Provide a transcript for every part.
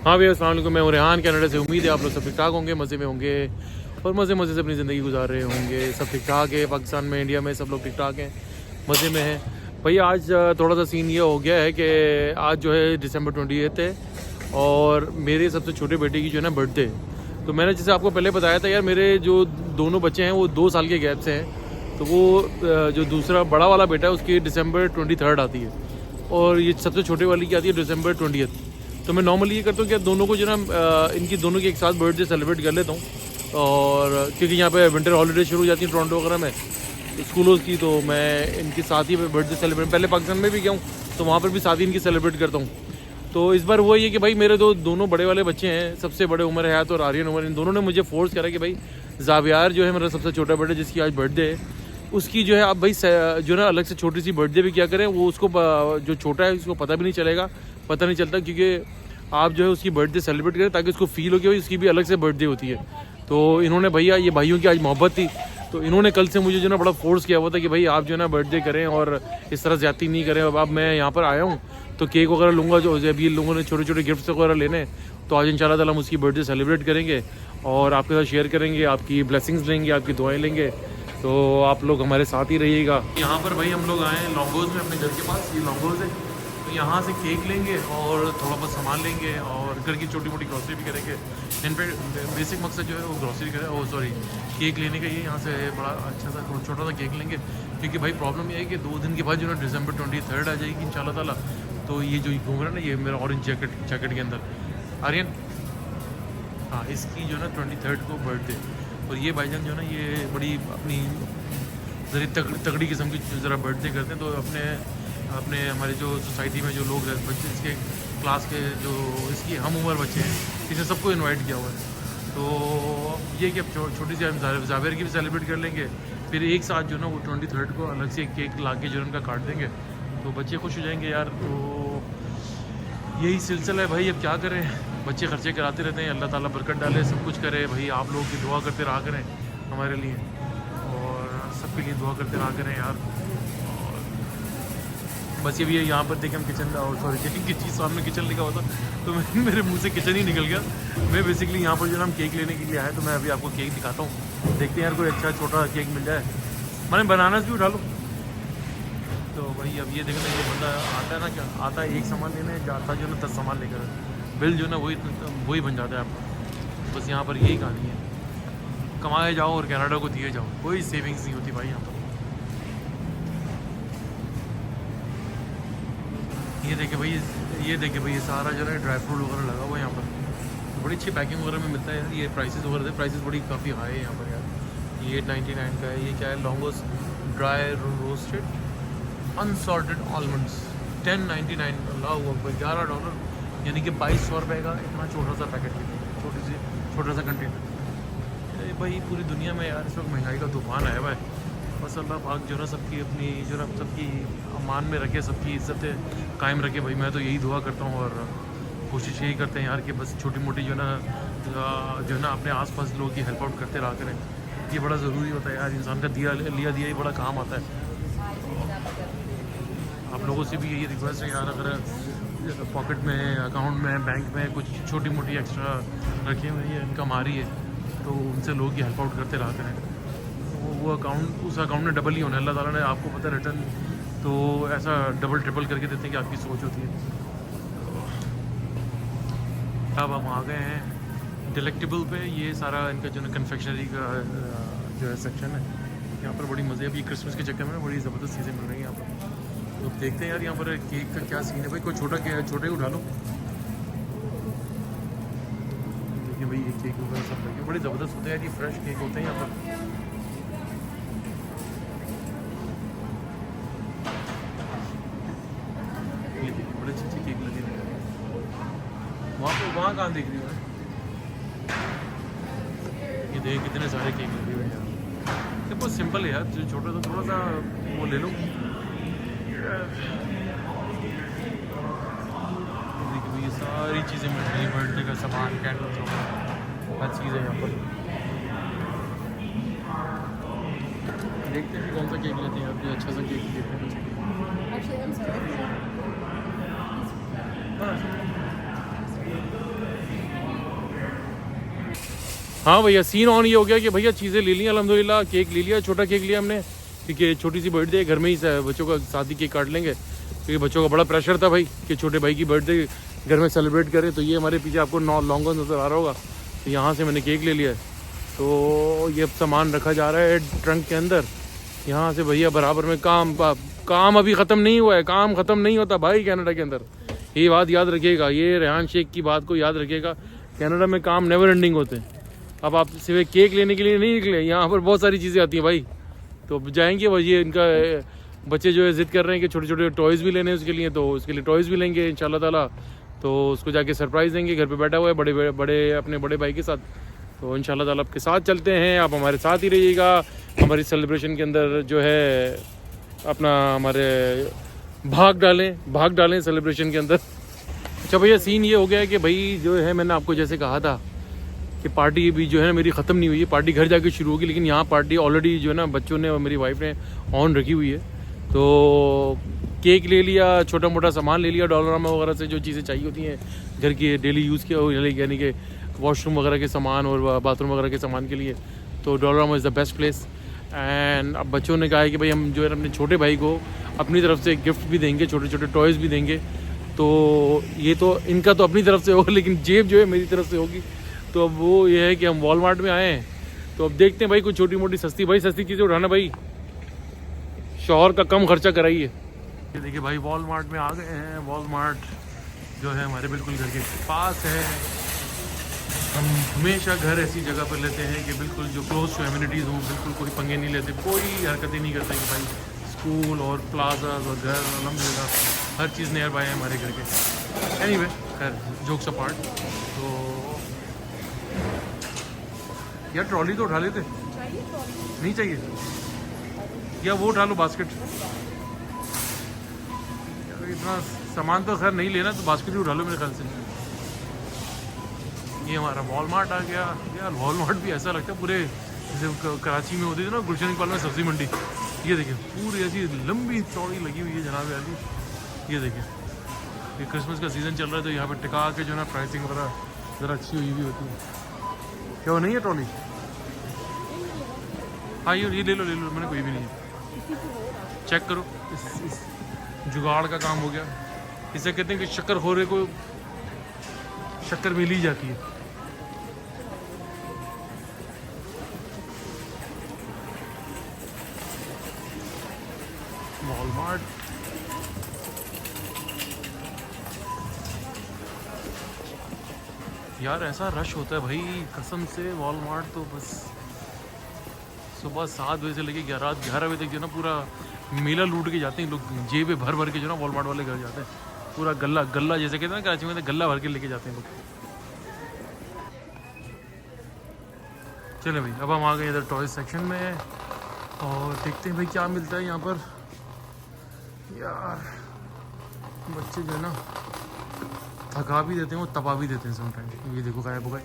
हाँ भैया अस्सलाम वालेकुम, मैं हूँ रेहान कनाडा से। उम्मीद है आप लोग सब ठीक ठाक होंगे, मज़े में होंगे और मज़े से अपनी ज़िंदगी गुजार रहे होंगे। सब ठीक ठाक है, पाकिस्तान में, इंडिया में सब लोग ठीक ठाक हैं, मज़े में हैं। भैया आज थोड़ा सा सीन ये हो गया है कि आज जो है दिसंबर 28 है और मेरे सबसे छोटे बेटे की जो है ना बर्थडे है। तो मैंने जैसे आपको पहले बताया था यार, मेरे जो दोनों बच्चे हैं वो 2 साल के गैप से हैं। तो वो जो दूसरा बड़ा वाला बेटा है उसकी दिसंबर 23 आती है और ये सबसे छोटे वाली की आती है दिसंबर 20। तो मैं नॉर्मली ये करता हूँ कि दोनों को जो ना इनकी दोनों की एक साथ बर्थडे सेलिब्रेट कर लेता हूँ। और क्योंकि यहाँ पे विंटर हॉलीडे शुरू हो जाती है टोरंटो वगैरह में स्कूलों की, तो मैं इनके साथ ही बर्थडे सेलिब्रेट, पहले पाकिस्तान में भी गया हूँ तो वहाँ पर भी साथ ही इनकी सेलिब्रेट करता हूँ। तो इस बार वही है कि भाई मेरे दोनों बड़े वाले बच्चे हैं, सबसे बड़े उमर हयात और आर्यन उमर, इन दोनों ने मुझे फोर्स करा कि भाई जावियार जो है मेरा सबसे छोटा बेटा जिसकी आज बर्थडे है उसकी जो है आप भाई जो ना अलग से छोटी सी बर्थडे भी क्या करें। वो उसको जो छोटा है उसको पता भी नहीं चलेगा, पता नहीं चलता, क्योंकि आप जो है उसकी बर्थडे सेलिब्रेट करें ताकि उसको फील हो कि भाई उसकी भी अलग से बर्थडे होती है। तो इन्होंने भैया, ये भाइयों की आज मोहब्बत थी, तो इन्होंने कल से मुझे जो ना बड़ा फोर्स किया हुआ था कि भाई आप जो है ना बर्थडे करें और इस तरह ज़्यादती नहीं करें। अब मैं यहाँ पर आया हूँ तो केक वगैरह लूँगा, जो अभी लोगों ने छोटे छोटे गिफ्ट्स वगैरह लेने, तो आज इंशाल्लाह ताला हम उसकी बर्थडे सेलिब्रेट करेंगे और आपके साथ शेयर करेंगे, आपकी ब्लेसिंग्स लेंगे, आपकी दुआएँ लेंगे। तो आप लोग हमारे साथ ही रहिएगा। यहाँ पर भाई हम लोग आए हैं लॉन्गोज में, अपने घर के पास ये लॉन्गोज है, तो यहाँ से केक लेंगे और थोड़ा बहुत सामान लेंगे और घर की छोटी मोटी ग्रॉसरी भी करेंगे। इन पर बेसिक मकसद जो है वो ग्रॉसरी करें, ओ सॉरी केक लेने का। ये यहाँ से बड़ा अच्छा सा छोटा सा केक लेंगे, क्योंकि भाई प्रॉब्लम ये है कि 2 दिन के बाद जो ना दिसंबर 23 आ जाएगी इंशाल्लाह ताला। तो ये जो घूम रहा है ना, ये मेरा ऑरेंज जैकेट के अंदर आर्यन, हाँ इसकी जो ना 23 को बर्थडे। और ये भाईजान जो है ना ये बड़ी अपनी ज़रा तगड़ी किस्म की ज़रा बर्थडे करते हैं। तो अपने हमारे जो सोसाइटी में जो लोग रहते बच्चे, इसके क्लास के जो इसकी हम उम्र बच्चे हैं, इसे सबको इनवाइट किया हुआ है। तो ये कि अब छोटी सी हम जावेर की भी सेलिब्रेट कर लेंगे, फिर एक साथ जो ना वो 23 को अलग से केक ला के जो उनका काट देंगे, तो बच्चे खुश हो जाएंगे यार। तो यही सिलसिला है भाई, अब क्या करें, बच्चे खर्चे कराते रहते हैं, अल्लाह ताला बरकत डाले, सब कुछ करे भाई। आप लोग की दुआ करते रहा करें हमारे लिए और सबके लिए दुआ करते रहा करें यार। और बस ये भी है, यहाँ पर देखें हम किचन, और सॉरी किचन सामने किचन लिखा हुआ था तो मेरे मुंह से किचन ही निकल गया। मैं बेसिकली यहाँ पर जो हम केक लेने के लिए आया, तो मैं अभी आपको केक दिखाता हूँ, देखते हैं यार कोई अच्छा छोटा केक मिल जाए। मैंने बनाना भी उठा लो। तो भाई अब ये देखो ना, ये बंदा आता है ना, क्या आता है, एक सामान लेने जाता जो ना 10 सामान लेकर, बिल जो ना वही बन जाता है आपका। बस यहाँ पर यही कहानी है, कमाए जाओ और कनाडा को दिए जाओ, कोई सेविंग्स नहीं होती भाई यहाँ पर। ये देखे भाई, ये सारा जो है ड्राई फ्रूट वगैरह लगा हुआ है यहाँ पर, तो बड़ी अच्छी पैकिंग वगैरह में मिलता है यार। ये प्राइसेस वगैरह थे, प्राइसेस बड़ी काफ़ी हाई है यहाँ पर यार। ये 899 का है। ये क्या है, लॉन्गोस ड्राई रोस्टेड अनसॉल्टेड आलमंड्स 1099, अल्लाह अकबर, $11, यानी कि 2200 रुपये का इतना छोटा सा पैकेट, छोटा सा कंटेनर। भाई पूरी दुनिया में यार इस वक्त महंगाई का तूफान आया हुआ है। बस अल्लाह पाक जो ना सबकी अपनी जो ना सबकी अमान में रखे, सबकी इज्जत कायम रखे भाई। मैं तो यही दुआ करता हूँ और कोशिश यही करते हैं यार कि बस छोटी मोटी जो है ना अपने आसपास लोगों की हेल्प आउट करते रहा करें। ये बड़ा ज़रूरी होता है यार, इंसान का लिया दिया ही बड़ा काम आता है। आप लोगों से भी यही रिक्वेस्ट है यार, अगर पॉकेट में, अकाउंट में, बैंक में कुछ छोटी मोटी एक्स्ट्रा रखी हुई है, इनकम आ रही है, तो उनसे लोगों की हेल्प आउट करते रहा करें। वो अकाउंट, उस अकाउंट में डबल ही होना है, अल्लाह ताला ने आपको पता है रिटर्न तो ऐसा डबल ट्रिपल करके देते हैं कि आपकी सोच होती है। अब हम आ गए हैं डिलेक्टेबल पे। ये सारा इनका जो है कन्फेक्शनरी का जो है सेक्शन है यहाँ पर, बड़ी मज़े। अभी क्रिसमस के चक्कर में बड़ी ज़बरदस्त चीज़ें मिल रही हैं यहाँ पर। तो देखते हैं यार यहाँ पर केक का क्या सीन है भाई। कोई छोटे उठा लो। देखिए भाई ये केक वगैरह सब लगे बड़े ज़बरदस्त होते हैं, ये फ्रेश केक होते हैं यहाँ पर। ये देखिए बड़े अच्छे केक लगे हुए हैं वहाँ कहाँ देख रही हूँ मैं, ये देख कितने सारे केक लगे हुए हैं यार। ये बहुत सिंपल है यार, जो छोटा सा थोड़ा सा वो ले लो। देखिए भाई ये सारी चीज़ें मिल रही हैं, बर्थडे का सामान, कैंडल्स वगैरह हर चीज़ है यहाँ पर। देखते हैं कौन सा केक लेते हैं, आपको अच्छा सा केक देखते हैं। हाँ भैया, सीन ऑन ये हो गया कि भैया चीज़ें ले ली अल्हम्दुलिल्लाह। केक ले लिया, छोटा केक लिया हमने, क्योंकि छोटी सी बर्थडे घर में ही बच्चों का शादी केक काट लेंगे, क्योंकि बच्चों का बड़ा प्रेशर था भाई कि छोटे भाई की बर्थडे घर में सेलिब्रेट करें। तो ये हमारे पीछे आपको लॉन्गो नज़र आ रहा होगा, तो यहाँ से मैंने केक ले लिया है। तो ये सामान रखा जा रहा है ट्रंक के अंदर। यहाँ से भैया बराबर में काम अभी ख़त्म नहीं हुआ है, काम ख़त्म नहीं होता भाई कनाडा के अंदर। ये बात याद रखिएगा, ये रेहान शेख की बात को याद रखिएगा, कनाडा में काम नेवर एंडिंग होते हैं। अब आप सिर्फ केक लेने के लिए नहीं निकले, यहाँ पर बहुत सारी चीज़ें आती हैं भाई। तो जाएंगे भाई, ये इनका बच्चे जो है ज़िद कर रहे हैं कि छोटे छोटे टॉयज़ भी लेने हैं उसके लिए, तो उसके लिए टॉयज़ भी लेंगे इंशाल्लाह ताला। तो उसको जाके सरप्राइज़ देंगे, घर पे बैठा हुआ है बड़े अपने बड़े भाई के साथ। तो इंशाल्लाह ताला आपके साथ चलते हैं, आप हमारे साथ ही रहिएगा हमारी सेलिब्रेशन के अंदर जो है अपना हमारे भाग डालें सेलिब्रेशन के अंदर। अच्छा भैया, सीन ये हो गया है कि भाई जो है मैंने आपको जैसे कहा था कि पार्टी भी जो है ना मेरी ख़त्म नहीं हुई है, पार्टी घर जाके शुरू होगी, लेकिन यहाँ पार्टी ऑलरेडी जो है ना बच्चों ने और मेरी वाइफ ने ऑन रखी हुई है। तो केक ले लिया, छोटा मोटा सामान ले लिया, डॉलरामा वगैरह से जो चीज़ें चाहिए होती हैं घर की डेली यूज़ के, यानी कि वॉशरूम वगैरह के सामान और बाथरूम वगैरह के सामान के लिए। तो Dollarama is the best place. And अब बच्चों ने कहा है कि भाई हम जो है अपने छोटे भाई को अपनी तरफ से गिफ्ट भी देंगे, छोटे छोटे टॉयज़ भी देंगे। तो ये तो इनका तो अपनी तरफ से होगा, लेकिन जेब जो है मेरी तरफ से होगी। तो अब वो ये है कि हम वॉलमार्ट में आए हैं, तो अब देखते हैं भाई कुछ छोटी मोटी सस्ती चीज़ें उठाना भाई, शौहर का कम खर्चा कराइए। ये देखिए भाई, वॉलमार्ट में आ गए हैं। वॉलमार्ट जो है हमारे बिल्कुल घर के पास है। हम हमेशा घर ऐसी जगह पर लेते हैं कि बिल्कुल जो क्लोज टू एम्यूनिटीज़ हों, बिल्कुल कोई पंगे नहीं लेते, कोई हरकतें नहीं करते कि भाई स्कूल और प्लाजाज और घर, अल्हम्दुलिल्लाह हर चीज़ नियर बाय है हमारे घर के। एनीवे, खैर जोक्स अपार्ट। तो यार ट्रॉली तो उठा लेते, नहीं चाहिए या वो उठा लो बास्केट। यार इतना सामान तो खैर नहीं लेना, तो बास्केट ही उठा लो मेरे ख्याल से। ये हमारा वॉलमार्ट आ गया। यार वॉलमार्ट भी ऐसा लगता है पूरे जैसे कराची में होती थी ना गुलशन इकबाल में सब्ज़ी मंडी। ये देखिए पूरी ऐसी लंबी चौड़ी लगी हुई है जनाब यार। ये देखिए, ये क्रिसमस का सीज़न चल रहा है, तो यहाँ पर टिका के जो है ना प्राइसिंग वगैरह ज़रा अच्छी हुई भी होती है। क्या वो नहीं है ट्रॉली? हाँ ये ले लो मैंने, कोई भी नहीं है। चेक करो, इस जुगाड़ का काम हो गया। इसे कहते हैं कि शक्कर खोरे को शक्कर मिल ही जाती है। वॉलमार्ट यार ऐसा रश होता है भाई कसम से। वॉलमार्ट तो बस सुबह 7 बजे से लेके रात 11 बजे तक जो ना पूरा मेला लूट के जाते हैं लोग, जेबे भर के जो ना वॉलमार्ट वाले घर जाते हैं। पूरा गल्ला जैसे कहते हैं ना कराची में, गल्ला भर के लेके जाते हैं लोग। चले भाई, अब हम आ गए इधर टॉय सेक्शन में और देखते हैं भाई क्या मिलता है यहाँ पर। यार बच्चे जो है ना थका भी देते हैं और तपा भी देते हैं समटाइम। ये देखो गायब हो गए,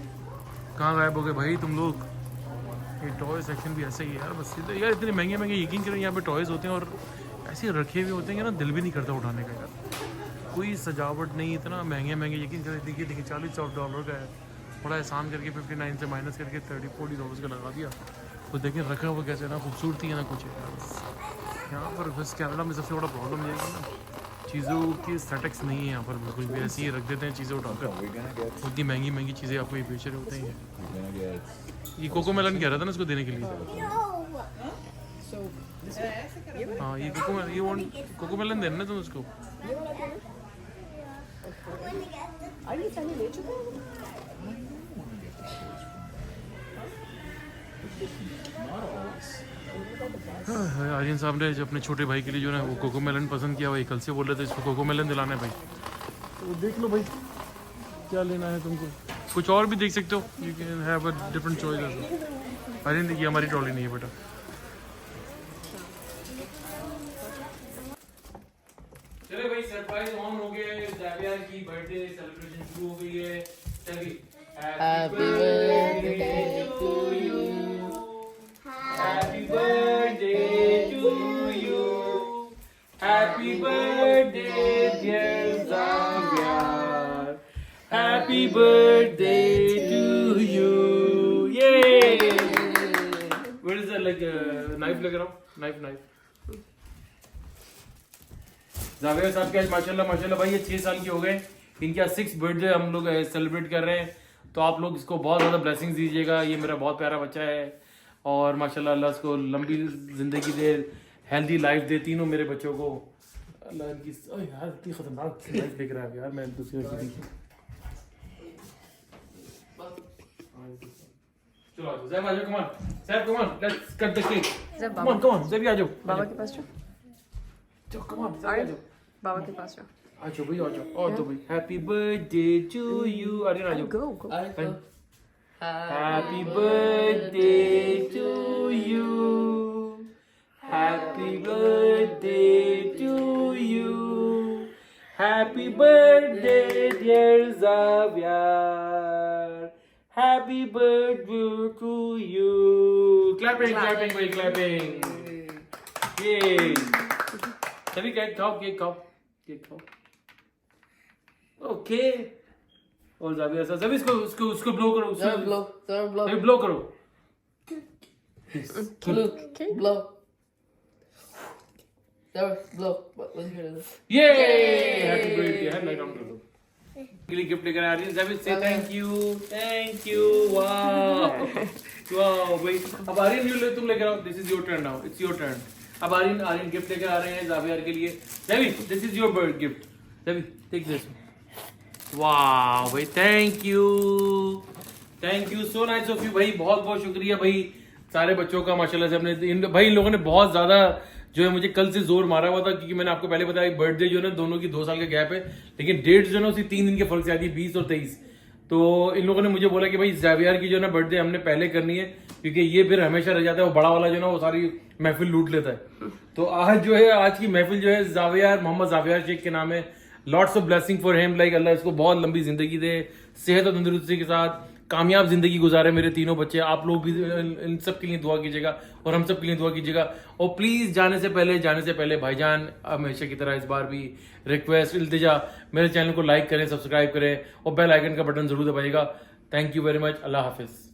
कहाँ गायब हो गए भाई तुम लोग। ये टॉय सेक्शन भी ऐसे ही है यार, बस यार इतने महंगे यकीन करें यहाँ पे टॉयज़ होते हैं और ऐसे रखे हुए होते हैं कि ना दिल भी नहीं करता उठाने का यार। कोई सजावट नहीं, इतना महंगे यकीन करें। देखिए $40 का है, बड़ा एहसान करके 59 से माइनस करके $30-40 का लगा दिया। तो देखिए रखा हुआ कैसे ना, खूबसूरती है ना कुछ है यार। यहाँ पर बस कनाडा में सबसे बड़ा प्रॉब्लम ये है ना, चीज़ों की स्टैटिक्स नहीं है यहाँ पर बिल्कुल भी। ऐसे ही रख देते हैं चीज़ें उठाकर, उतनी महंगी चीज़ें आपको ये बेच रहे होते हैं। ये कोको मेलन कह रहा था ना इसको देने के लिए। हाँ ये कोको मेलन देना ना तुम उसको। आर्यन साहब ने जो अपने छोटे भाई के लिए जो है वो कोको मेलन पसंद किया, वही कल से बोल रहे थे इसको कोको मेलन दिलाना है भाई। तो देख लो भाई क्या लेना है तुमको, कुछ और भी देख सकते हो, you can have a different choice. Aryan देखिए हमारी ट्रॉली नहीं है बेटा। चले भाई सरप्राइज ऑन हो गए, जावियर की बर्थडे सेलिब्रेशन शुरू हो गई है। चलिए happy birthday to you, happy birthday to you, happy birthday dear Javier, happy birthday to you. ये लाइक नाइफ लेकर आओ, नाइफ। जावेद साहब के आज माशाल्लाह भाई ये 6 साल के हो गए, इनके आज 6th बर्थडे हम लोग सेलिब्रेट कर रहे हैं। तो आप लोग इसको बहुत ज़्यादा ब्लेसिंग्स दीजिएगा, ये मेरा बहुत प्यारा बच्चा है और माशाल्लाह अल्लाह इसको लंबी ज़िंदगी दे, हेल्दी लाइफ दे तीनों मेरे बच्चों को। अल्लाह इनकी यार इतनी खतरनाक लाइफ देख रहा है यार, मैं दूसरी चलो ज़ैब आ जाओ, come on Zaib, come on let's cut the cake, come on Zaib आ जाओ बाबा के पास जाओ, कम ऑन ज़ैब आ जाओ, बाबा के पास जाओ। आजो भाई आजो, और तो भाई हैप्पी बर्थडे टू यू, अरे आजो, Go. Happy birthday to you, happy birthday to you, happy birthday dear Xavier, happy birthday to you. Clapping भाई क्लैपिंग, ये सभी केक खाओ। ओके, और जावियर साहब सभी उसको ब्लो करो, ब्लो करो, ये हैप्पी बर्थडे है लाइट ऑन कर दो। के लिए गिफ्ट लेकर आ रही है जाविद, से थैंक यू वाह भाई। अब आर्यन तुम लेकर आओ, this is your turn now, it's your turn. अब आर्यन गिफ्ट लेकर आ रहे हैं जावियर के लिए। Javed this is your birth gift, Javed take this. वाह भाई, thank you so nice of you भाई, बहुत शुक्रिया भाई सारे बच्चों का माशाल्लाह से। अपने भाई इन लोगों ने बहुत ज्यादा जो है मुझे कल से जोर मारा हुआ था, क्योंकि मैंने आपको पहले बताया बर्थडे जो है ना दोनों की 2 साल का गैप है, लेकिन डेट्स जो है ना उसी 3 दिन के फर्क से आती है, 20 और 23। तो इन लोगों ने मुझे बोला कि भाई जावियर की जो है ना बर्थडे हमने पहले करनी है, क्योंकि ये फिर हमेशा रह जाता है, वो बड़ा वाला जो है ना वो सारी महफिल लूट लेता है। तो आज जो है आज की महफिल जो है जावियर, मोहम्मद जावियर शेख के नाम है। Lots of blessing for him, like Allah इसको बहुत लंबी जिंदगी दे, सेहत और तंदुरुस्ती के साथ कामयाब जिंदगी गुजारे मेरे तीनों बच्चे। आप लोग भी इन सब के लिए दुआ कीजिएगा और हम सब के लिए दुआ कीजिएगा। और प्लीज जाने से पहले भाईजान हमेशा की तरह इस बार भी रिक्वेस्ट इल्तिजा, मेरे चैनल को लाइक करें, सब्सक्राइब करें और बेल आइकन का बटन जरूर दबाइएगा। Thank you very much, Allah Hafiz.